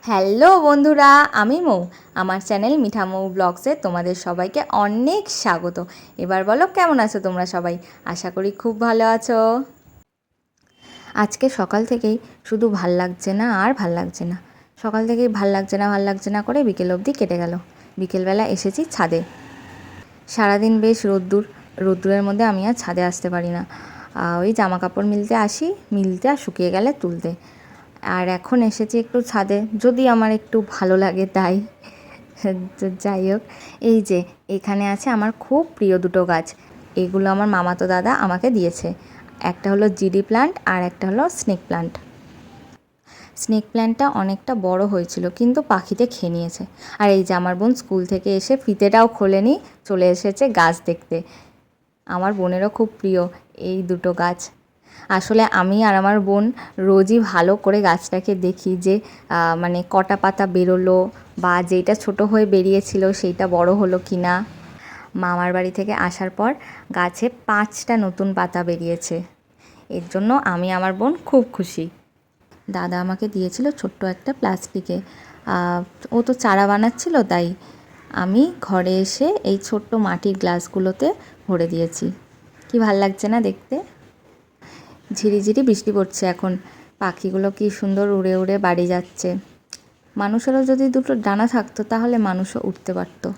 Hello বন্ধুরা, আমি মৌ। আমার চ্যানেল মিঠা মৌ ব্লগসে তোমাদের সবাইকে অনেক স্বাগত। এবার বলো, কেমন আছো তোমরা সবাই? আশা করি খুব ভালো আছো। আজকে সকাল থেকেই শুধু ভাল লাগছে না আর ভাল লাগছে না। সকাল থেকেই ভাল লাগছে না করে বিকেল অবধি কেটে গেল। বিকেলবেলা এসেছি ছাদে। সারাদিন বেশ রোদ্দুরের মধ্যে আমি আর ছাদে আসতে পারি না। ওই জামা কাপড় মিলতে আর শুকিয়ে গেলে তুলতে। আর এখন এসেছি একটু ছাদে, যদি আমার একটু ভালো লাগে তাই। তো যাই হোক, এই যে এখানে আছে আমার খুব প্রিয় দুটো গাছ। এগুলো আমার মামাতো দাদা আমাকে দিয়েছে। একটা হলো জিডি প্ল্যান্ট আর একটা হলো স্নেক প্ল্যান্ট। স্নেক প্ল্যান্টটা অনেকটা বড় হয়েছিল, কিন্তু পাখিতে খেয়ে নিয়েছে। আর এই যে আমার বোন স্কুল থেকে এসে ফিতেটাও খোলেনি, চলে এসেছে গাছ দেখতে। আমার বোনেরও খুব প্রিয় এই দুটো গাছ। আসলে আমি আর আমার বোন রোজই ভালো করে গাছটাকে দেখি যে মানে কটা পাতা বেরোলো, বা যেইটা ছোট হয়ে বেরিয়েছিল সেইটা বড় হলো কি না। মামার বাড়ি থেকে আসার পর গাছে 5টা নতুন পাতা বেরিয়েছে। এর জন্য আমি আমার বোন খুব খুশি। দাদা আমাকে দিয়েছিল ছোট্ট একটা প্লাস্টিকে। ও তো চারা বানাচ্ছিল, তাই আমি ঘরে এসে এই ছোট্ট মাটির গ্লাসগুলোতে ভরে দিয়েছি। কি ভাল লাগছে না দেখতে? ঝিরিঝিরি বৃষ্টি পড়ছে এখন। পাখিগুলো কি সুন্দর উড়ে উড়ে বাড়ি যাচ্ছে। মানুষেরও যদি দুটো ডানা থাকতো তাহলে মানুষও উঠতে পারতো।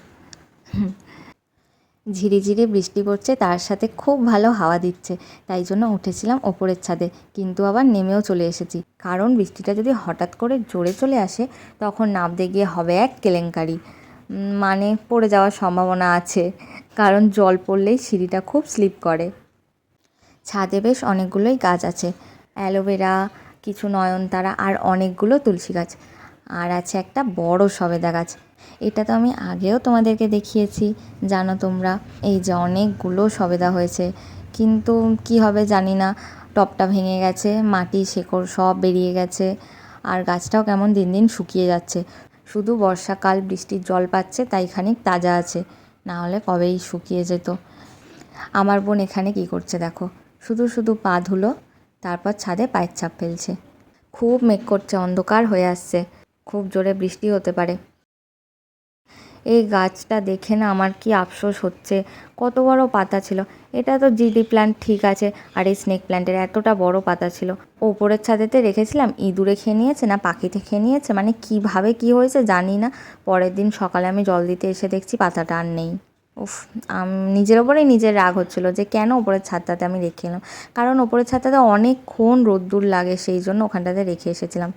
ঝিরিঝিরি বৃষ্টি পড়ছে, তার সাথে খুব ভালো হাওয়া দিচ্ছে। তাই জন্য উঠেছিলাম ওপরের ছাদে, কিন্তু আবার নেমেও চলে এসেছি। কারণ বৃষ্টিটা যদি হঠাৎ করে জোরে চলে আসে, তখন নামতে গিয়ে হবে এক কেলেঙ্কারি। মানে পড়ে যাওয়ার সম্ভাবনা আছে, কারণ জল পড়লেই সিঁড়িটা খুব স্লিপ করে। ছাদে বেশ অনেকগুলোই গাছ আছে। অ্যালোভেরা, কিছু নয়নতারা আর অনেকগুলো তুলসী গাছ। আর আছে একটা বড় সবেদা গাছ। এটা তো আমি আগেও তোমাদেরকে দেখিয়েছি, জানো তোমরা। এই যে অনেকগুলো সবেদা হয়েছে, কিন্তু কি হবে জানি না। টবটা ভেঙে গেছে, মাটি শেকড় সব বেরিয়ে গেছে। আর গাছটাও কেমন দিন দিন শুকিয়ে যাচ্ছে। শুধু বর্ষাকাল বৃষ্টির জল পাচ্ছে, তাই খানিক তাজা আছে, না হলে কবেই শুকিয়ে যেত। আমার বোন এখানে কি করছে দেখো, শুধু শুধু পা ধুলো, তারপর ছাদে পায়ের ছাপ ফেলছে। খুব মেঘ করছে, অন্ধকার হয়ে আসছে, খুব জোরে বৃষ্টি হতে পারে। এই গাছটা দেখে না আমার কি আফসোস হচ্ছে, কত বড় পাতা ছিল। এটা তো জিডি প্ল্যান্ট ঠিক আছে, আর এই স্নেক প্ল্যান্টের এতটা বড় পাতা ছিল। ওপরের ছাদেতে রেখেছিলাম, ইঁদুরে খেয়ে নিয়েছে না পাখিতে খেয়ে নিয়েছে, মানে কিভাবে কি হয়েছে জানি না। পরের দিন সকালে আমি জল দিতে এসে দেখছি পাতাটা আর নেই। উফ, নিজের ওপরেই নিজের রাগ হচ্ছিলো যে কেন ওপরের ছাদটাতে আমি রেখে এলাম। কারণ ওপরের ছাদটাতে অনেকক্ষণ রোদ্দুর লাগে, সেই জন্য ওখানটাতে রেখে এসেছিলাম।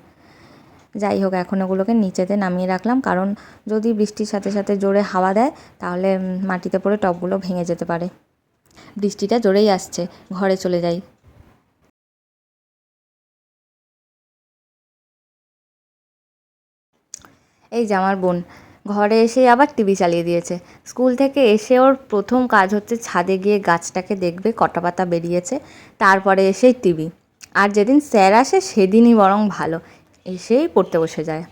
যাই হোক, এখন ওগুলোকে নিচেতে নামিয়ে রাখলাম, কারণ যদি বৃষ্টির সাথে সাথে জোরে হাওয়া দেয় তাহলে মাটিতে পড়ে টবগুলো ভেঙে যেতে পারে। বৃষ্টিটা জোরেই আসছে, ঘরে চলে যাই। এই যে আমার বোন ঘরে এসে আবার টিভি চালিয়ে দিয়েছে। স্কুল থেকে এসে ওর প্রথম কাজ হচ্ছে ছাদে গিয়ে গাছটাকে দেখবে কটা পাতা বেরিয়েছে, তারপরে এসেই টিভি। আর যেদিন স্যার আসে সেদিনই বরং ভালো, এসেই পড়তে বসে যায়।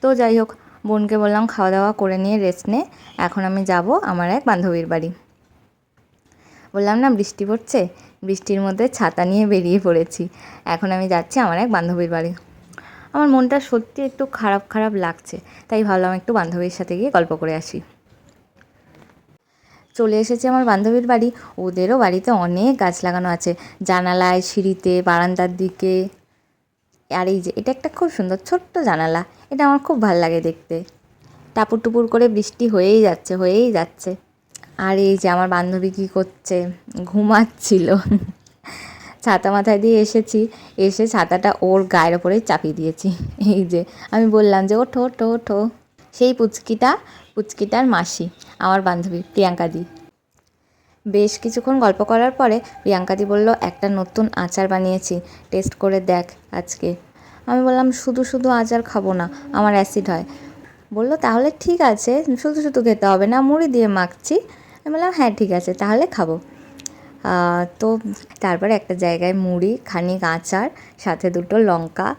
তো যাই হোক, বোনকে বললাম খাওয়া দাওয়া করে নিয়ে রেস্ট নে, এখন আমি যাব আমার এক বান্ধবীর বাড়ি। বললাম না বৃষ্টি পড়ছে, বৃষ্টির মধ্যে ছাতা নিয়ে বেরিয়ে পড়েছি। এখন আমি যাচ্ছি আমার এক বান্ধবীর বাড়ি। আমার মনটা সত্যি একটু খারাপ খারাপ লাগছে, তাই ভাবলাম একটু বান্ধবীর সাথে গিয়ে গল্প করে আসি। চলে এসেছি আমার বান্ধবীর বাড়ি। ওদেরও বাড়িতে অনেক গাছ লাগানো আছে, জানালায়, সিঁড়িতে, বারান্দার দিকে। আর এই যে এটা একটা খুব সুন্দর ছোট্ট জানালা, এটা আমার খুব ভালো লাগে দেখতে। টাপুর টুপুর করে বৃষ্টি হয়েই যাচ্ছে হয়েই যাচ্ছে। আর এই যে আমার বান্ধবী কী করছে, ঘুমাচ্ছিল। ছাতা মাথায় দিয়ে এসেছি, এসে ছাতাটা ওর গায়ের ওপরেই চাপিয়ে দিয়েছি। এই যে আমি বললাম যে ওঠো ওঠো ওঠো। সেই পুচকিটার মাসি, আমার বান্ধবী প্রিয়াঙ্কাদি। বেশ কিছুক্ষণ গল্প করার পরে প্রিয়াঙ্কাদি বলল, একটা নতুন আচার বানিয়েছি, টেস্ট করে দেখ আজকে। আমি বললাম শুধু শুধু আচার খাবো না, আমার অ্যাসিড হয়। বলল তাহলে ঠিক আছে, শুধু শুধু খেতে হবে না, মুড়ি দিয়ে মাখছি। আমি বললাম হ্যাঁ ঠিক আছে, তাহলে খাবো। তো তারপরে একটা জায়গায় মুড়ি, খানিক আচার, সাথে দুটো লঙ্কা।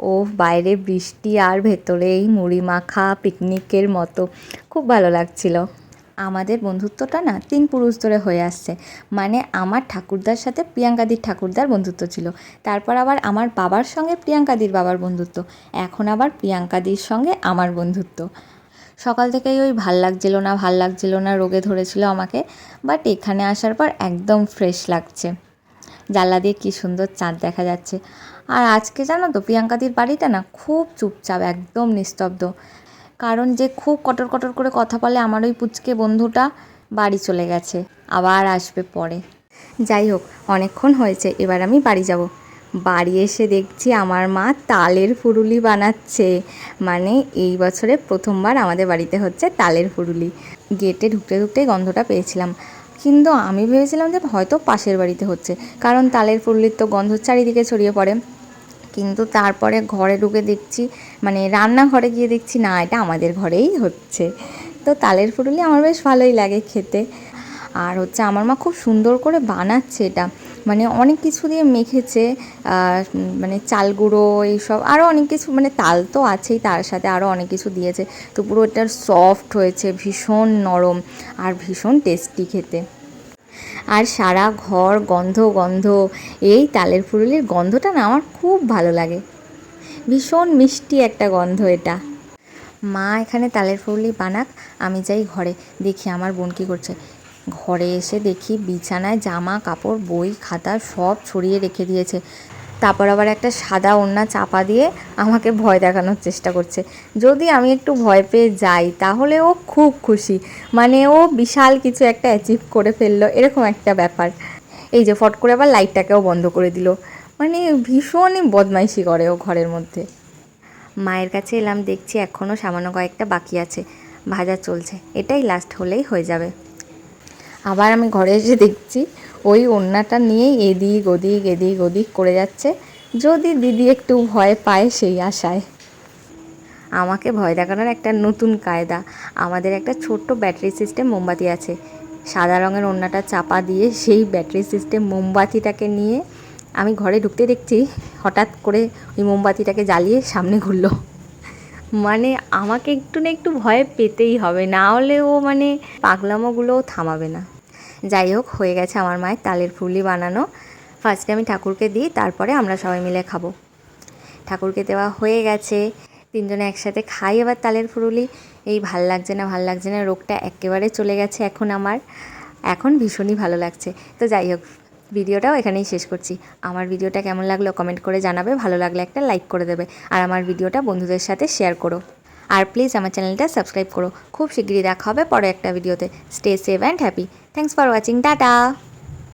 ও বাইরে বৃষ্টি আর ভেতরে এই মুড়ি মাখা, পিকনিকের মতো খুব ভালো লাগছিল। আমাদের বন্ধুত্বটা না 3 পুরুষ ধরে হয়ে আসছে। মানে আমার ঠাকুরদার সাথে প্রিয়াঙ্কাদির ঠাকুরদার বন্ধুত্ব ছিল, তারপর আবার আমার বাবার সঙ্গে প্রিয়াঙ্কাদির বাবার বন্ধুত্ব, এখন আবার প্রিয়াঙ্কাদির সঙ্গে আমার বন্ধুত্ব। সকাল থেকেই ওই ভাল লাগছিল না রোগে ধরেছিল আমাকে, বাট এখানে আসার পর একদম ফ্রেশ লাগছে। জানলা দিয়ে কী সুন্দর চাঁদ দেখা যাচ্ছে। আর আজকে জানো তো প্রিয়াঙ্কাদির বাড়িটা না খুব চুপচাপ, একদম নিস্তব্ধ। কারণ যে খুব কটর কটর করে কথা বলে আমার ওই পুচকে বন্ধুটা বাড়ি চলে গেছে, আবার আসবে পরে। যাই হোক, অনেকক্ষণ হয়েছে, এবার আমি বাড়ি যাব। বাড়ি এসে দেখছি আমার মা তালের ফুরুলি বানাচ্ছে। মানে এই বছরে প্রথমবার আমাদের বাড়িতে হচ্ছে তালের ফুরুলি। গেটে ঢুকতে ঢুকতেই গন্ধটা পেয়েছিলাম, কিন্তু আমি ভেবেছিলাম যে হয়তো পাশের বাড়িতে হচ্ছে, কারণ তালের ফুরুলির তো গন্ধ চারিদিকে ছড়িয়ে পড়ে। কিন্তু তারপরে ঘরে ঢুকে দেখছি, মানে রান্নাঘরে গিয়ে দেখছি না, এটা আমাদের ঘরেই হচ্ছে। তো তালের ফুরুলি আমার বেশ ভালোই লাগে খেতে। আর হচ্ছে আমার মা খুব সুন্দর করে বানাচ্ছে এটা, মানে অনেক কিছু দিয়ে মেখেছে, মানে চাল গুঁড়ো এইসব আরও অনেক কিছু, মানে তাল তো আছেই, তার সাথে আরও অনেক কিছু দিয়েছে। তো পুরো এটা সফট হয়েছে, ভীষণ নরম আর ভীষণ টেস্টি খেতে। আর সারা ঘর গন্ধ গন্ধ, এই তালের ফুরুলির গন্ধটা না আমার খুব ভালো লাগে, ভীষণ মিষ্টি একটা গন্ধ এটা। মা এখানে তালের ফুরুলি বানাক, আমি যাই ঘরে, দেখি আমার বোন কী করছে। ঘরে এসে দেখি বিছানায় জামা কাপড় বই খাতা সব ছড়িয়ে রেখে দিয়েছে, তারপর আবার একটা সাদা ওড়না চাপা দিয়ে আমাকে ভয় দেখানোর চেষ্টা করছে। যদি আমি একটু ভয় পেয়ে যাই তাহলে ও খুব খুশি, মানে ও বিশাল কিছু একটা অ্যাচিভ করে ফেললো, এরকম একটা ব্যাপার। এই যে ফট করে আবার লাইটটাকেও বন্ধ করে দিল, মানে ভীষণই বদমাইশি করে ও ঘরের মধ্যে। মায়ের কাছে এলাম, দেখছি এখনও সামান্য কয়েকটা বাকি আছে, ভাজা চলছে, এটাই লাস্ট হলেই হয়ে যাবে। আবার আমি ঘরে এসে দেখছি ওই ওড়নাটা নিয়েই এদিক ওদিক করে যাচ্ছে, যদি দিদি একটু ভয় পায় সেই আশায়। আমাকে ভয় দেখানোর একটা নতুন কায়দা, আমাদের একটা ছোট্ট ব্যাটারি সিস্টেম মোমবাতি আছে, সাদা রঙের ওড়নাটা চাপা দিয়ে সেই ব্যাটারি সিস্টেম মোমবাতিটাকে নিয়ে আমি ঘরে ঢুকতে দেখছি হঠাৎ করে ওই মোমবাতিটাকে জ্বালিয়ে সামনে ঘুরলো। মানে আমাকে একটু না একটু ভয় পেতেই হবে, না হলে ও মানে পাগলামোগুলোও থামাবে না। যাই হোক, হয়ে গেছে আমার মায়ের তালের ফুরুলি বানানো। ফার্স্টে আমি ঠাকুরকে দিই, তারপরে আমরা সবাই মিলে খাবো। ঠাকুরকে দেওয়া হয়ে গেছে, তিনজনে একসাথে খাই এবার তালের ফুরুলি। এই ভাল লাগছে না, রোগটা একেবারে চলে গেছে এখন আমার, এখন ভীষণই ভালো লাগছে। তো যাই হোক, ভিডিওটাও এখানেই শেষ করছি। আমার ভিডিওটা কেমন লাগলো কমেন্ট করে জানাবে, ভালো লাগলে একটা লাইক করে দেবে, আর আমার ভিডিওটা বন্ধুদের সাথে শেয়ার করো। আর প্লিজ আমার চ্যানেলটা সাবস্ক্রাইব করো। খুব শিগগিরই দেখা হবে পরে একটা ভিডিওতে। Stay save and happy. Thanks for watching, tata.